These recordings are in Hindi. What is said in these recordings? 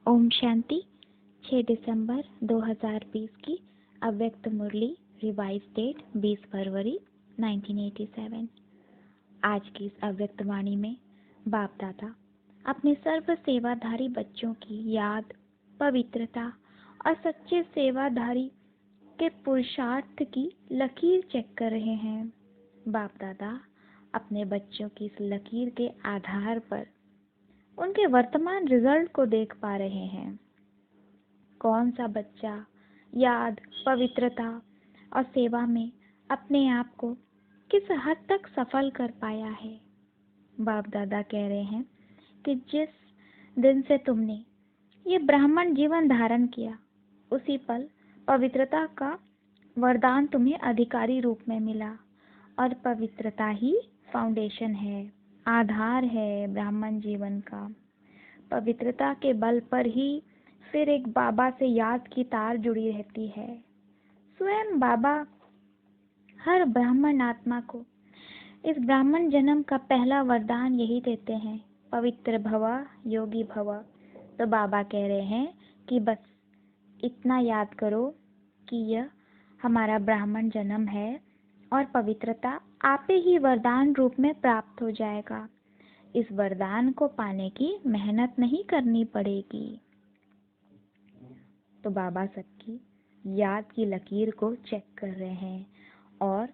ओम शांति। 6 दिसंबर 2020 की अव्यक्त मुरली, रिवाइज डेट 20 फरवरी 1987। आज की इस अव्यक्त वाणी में बाप दादा अपने सर्व सेवाधारी बच्चों की याद, पवित्रता और सच्चे सेवाधारी के पुरुषार्थ की लकीर चेक कर रहे हैं। बाप दादा अपने बच्चों की इस लकीर के आधार पर उनके वर्तमान रिजल्ट को देख पा रहे हैं। कौन सा बच्चा याद, पवित्रता और सेवा में अपने आप को किस हद तक सफल कर पाया है। बाप दादा कह रहे हैं कि जिस दिन से तुमने ये ब्राह्मण जीवन धारण किया, उसी पल पवित्रता का वरदान तुम्हें अधिकारी रूप में मिला। और पवित्रता ही फाउंडेशन है, आधार है ब्राह्मण जीवन का। पवित्रता के बल पर ही फिर एक बाबा से याद की तार जुड़ी रहती है। स्वयं बाबा हर ब्राह्मण आत्मा को इस ब्राह्मण जन्म का पहला वरदान यही देते हैं, पवित्र भव, योगी भव। तो बाबा कह रहे हैं कि बस इतना याद करो कि यह हमारा ब्राह्मण जन्म है और पवित्रता आपे ही वरदान रूप में प्राप्त हो जाएगा। इस वरदान को पाने की मेहनत नहीं करनी पड़ेगी। तो बाबा सबकी याद की लकीर को चेक कर रहे हैं और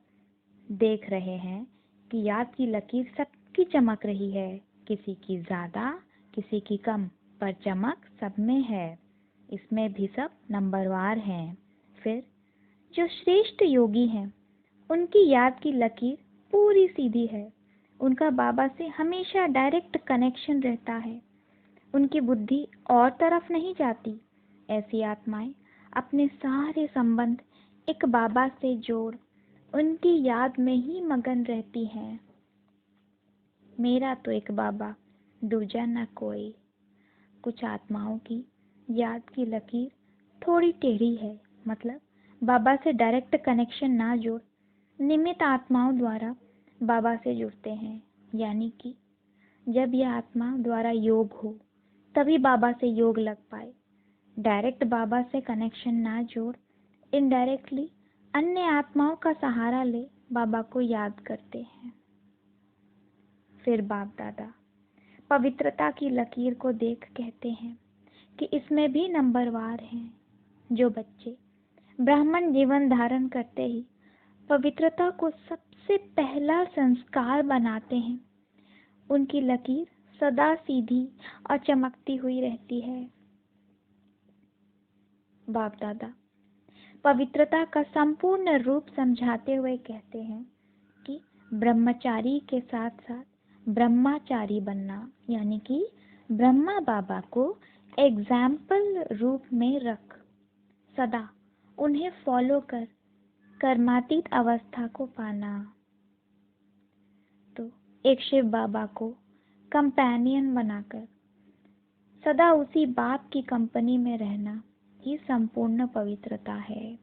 देख रहे हैं कि याद की लकीर सबकी चमक रही है, किसी की ज्यादा, किसी की कम, पर चमक सब में है। इसमें भी सब नंबरवार हैं। फिर जो श्रेष्ठ योगी हैं, उनकी याद की लकीर पूरी सीधी है। उनका बाबा से हमेशा डायरेक्ट कनेक्शन रहता है। उनकी बुद्धि और तरफ नहीं जाती। ऐसी आत्माएं अपने सारे संबंध एक बाबा से जोड़ उनकी याद में ही मगन रहती हैं। मेरा तो एक बाबा, दूजा न कोई। कुछ आत्माओं की याद की लकीर थोड़ी टेढ़ी है, मतलब बाबा से डायरेक्ट कनेक्शन ना जोड़ निमित्त आत्माओं द्वारा बाबा से जुड़ते हैं। यानी कि जब यह आत्मा द्वारा योग हो तभी बाबा से योग लग पाए। डायरेक्ट बाबा से कनेक्शन ना जोड़ इनडायरेक्टली अन्य आत्माओं का सहारा ले बाबा को याद करते हैं। फिर बाप दादा पवित्रता की लकीर को देख कहते हैं कि इसमें भी नंबरवार हैं। जो बच्चे ब्राह्मण जीवन धारण करते ही पवित्रता को सबसे पहला संस्कार बनाते हैं, उनकी लकीर सदा सीधी और चमकती हुई रहती है। बाप दादा पवित्रता का संपूर्ण रूप समझाते हुए कहते हैं कि ब्रह्मचारी के साथ साथ ब्रह्माचारी बनना, यानी कि ब्रह्मा बाबा को एग्जाम्पल रूप में रख सदा उन्हें फॉलो कर कर्मातीत अवस्था को पाना। तो एक शिव बाबा को कंपेनियन बनाकर सदा उसी बाप की कंपनी में रहना ही संपूर्ण पवित्रता है।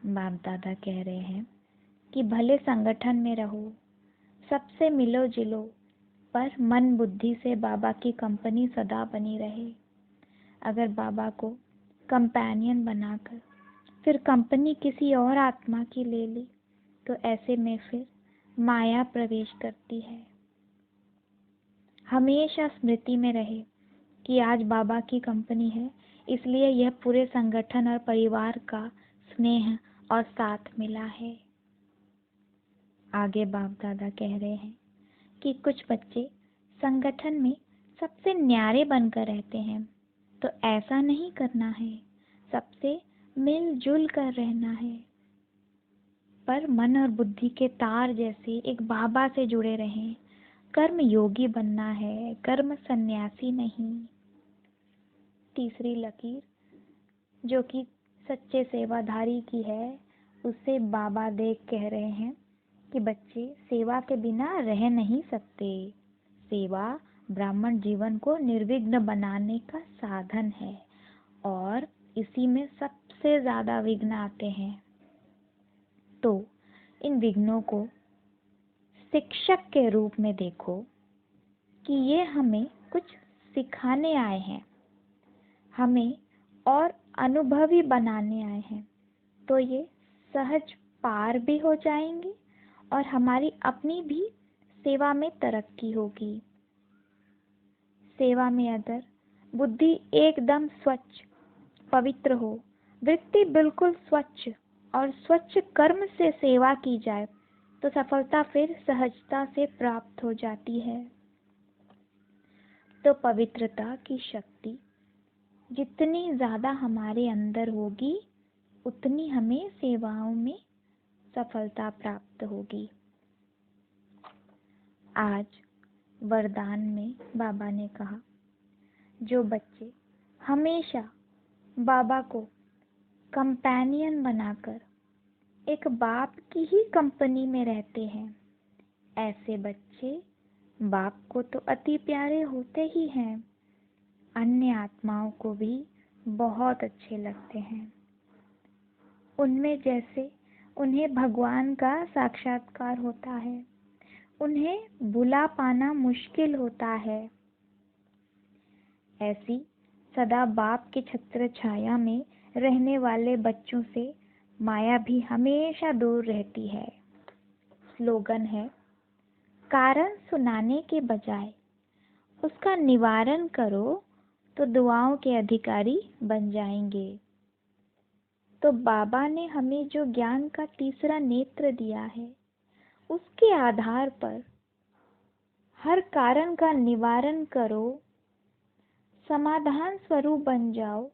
बाप दादा कह रहे हैं कि भले संगठन में रहो, सबसे मिलो जिलो, पर मन बुद्धि से बाबा की कंपनी सदा बनी रहे। अगर बाबा को कंपेनियन बनाकर फिर कंपनी किसी और आत्मा की ले ली तो ऐसे में फिर माया प्रवेश करती है। हमेशा स्मृति में रहे कि आज बाबा की कंपनी है, इसलिए यह पूरे संगठन और परिवार का स्नेह और साथ मिला है। आगे बाप दादा कह रहे हैं कि कुछ बच्चे संगठन में सबसे न्यारे बनकर रहते हैं, तो ऐसा नहीं करना है, सबसे मिलजुल कर रहना है। पर मन और बुद्धि के तार जैसे एक बाबा से जुड़े रहें। कर्म योगी बनना है, कर्म सन्यासी नहीं। तीसरी लकीर जो कि सच्चे सेवाधारी की है, उसे बाबा देख कह रहे हैं कि बच्चे सेवा के बिना रह नहीं सकते। सेवा ब्राह्मण जीवन को निर्विघ्न बनाने का साधन है और इसी में सबसे ज्यादा विघ्न आते हैं। तो इन विघ्नों को शिक्षक के रूप में देखो कि ये हमें कुछ सिखाने आए हैं। हमें और अनुभवी बनाने आए हैं, तो ये सहज पार भी हो जाएंगे और हमारी अपनी भी सेवा में तरक्की होगी। सेवा में अगर बुद्धि एकदम स्वच्छ पवित्र हो, वृत्ति बिल्कुल स्वच्छ और स्वच्छ कर्म से सेवा की जाए, तो सफलता फिर सहजता से प्राप्त हो जाती है। तो पवित्रता की शक्ति जितनी ज़्यादा हमारे अंदर होगी, उतनी हमें सेवाओं में सफलता प्राप्त होगी। आज वरदान में बाबा ने कहा, जो बच्चे हमेशा बाबा को कंपेनियन बनाकर एक बाप की ही कंपनी में रहते हैं, ऐसे बच्चे बाप को तो अति प्यारे होते ही हैं, अन्य आत्माओं को भी बहुत अच्छे लगते हैं। उनमें जैसे उन्हें भगवान का साक्षात्कार होता है, उन्हें भुला पाना मुश्किल होता है। ऐसी सदा बाप की छत्र छाया में रहने वाले बच्चों से माया भी हमेशा दूर रहती है। स्लोगन है, कारण सुनाने के बजाय उसका निवारण करो तो दुआओं के अधिकारी बन जाएंगे। तो बाबा ने हमें जो ज्ञान का तीसरा नेत्र दिया है, उसके आधार पर हर कारण का निवारण करो, समाधान स्वरूप बन जाओ,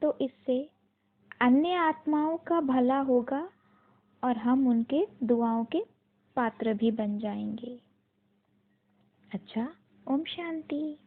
तो इससे अन्य आत्माओं का भला होगा और हम उनके दुआओं के पात्र भी बन जाएंगे। अच्छा, ओम शांति।